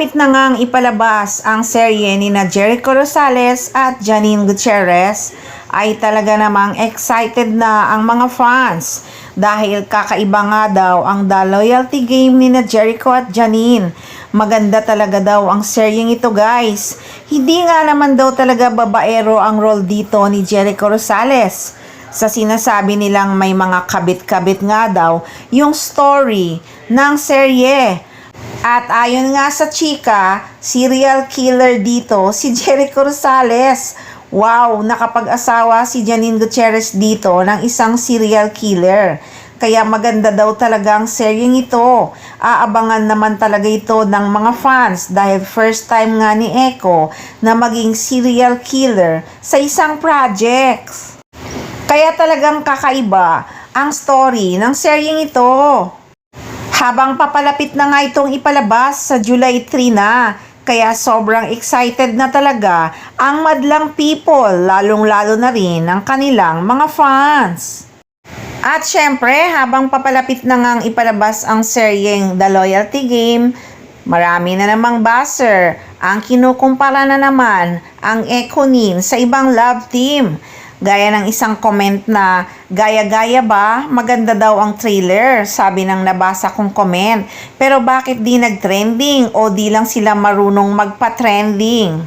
Malapit na ngang ipalabas ang serye ni na Jericho Rosales at Janine Gutierrez, ay talaga namang excited na ang mga fans dahil kakaiba nga daw ang The Loyalty Game ni na Jericho at Janine. Maganda talaga daw ang seryeng ito, guys. Hindi nga naman daw talaga babaero ang role dito ni Jericho Rosales. Sa sinasabi nilang may mga kabit-kabit nga daw yung story ng serye. At ayon nga sa chika, serial killer dito si Jericho Rosales. Wow, nakapag-asawa si Janine Gutierrez dito ng isang serial killer. Kaya maganda daw talaga ang seryeng ito. Aabangan naman talaga ito ng mga fans dahil first time nga ni Echo na maging serial killer sa isang project. Kaya talagang kakaiba ang story ng seryeng ito. Habang papalapit na nga itong ipalabas sa July 3 na, kaya sobrang excited na talaga ang madlang people, lalong-lalo na rin ang kanilang mga fans. At syempre, habang papalapit na ngang ipalabas ang seryeng The Loyalty Game, marami na namang buzzer ang kinukumpara na naman ang Ekonin sa ibang love team. Gaya ng isang comment na, gaya-gaya ba? Maganda daw ang trailer, sabi ng nabasa kong comment. Pero bakit di nag-trending o di lang sila marunong magpa-trending?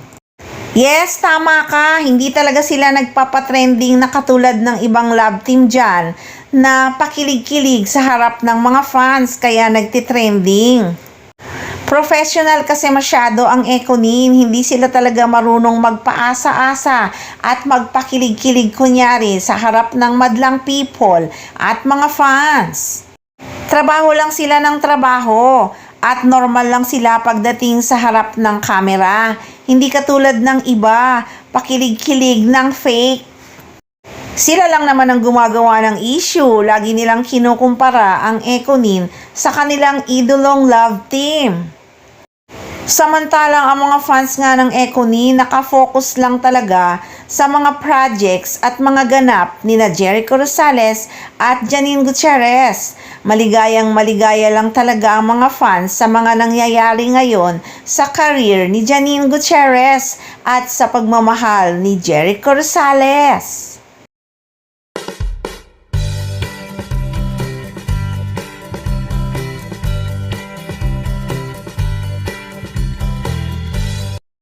Yes, tama ka. Hindi talaga sila nagpapa-trending na katulad ng ibang love team dyan na pakilig-kilig sa harap ng mga fans kaya nagtitrending. Professional kasi masyado ang Ekonin, hindi sila talaga marunong magpaasa-asa at magpakilig-kilig kunyari sa harap ng madlang people at mga fans. Trabaho lang sila ng trabaho at normal lang sila pagdating sa harap ng camera. Hindi katulad ng iba, pakilig-kilig ng fake. Sila lang naman ang gumagawa ng issue, lagi nilang kinukumpara ang Ekonin sa kanilang idolong love team. Samantalang ang mga fans nga ng Ekonin nakafocus lang talaga sa mga projects at mga ganap ni na Jericho Rosales at Janine Gutierrez. Maligayang maligaya lang talaga ang mga fans sa mga nangyayari ngayon sa career ni Janine Gutierrez at sa pagmamahal ni Jericho Rosales.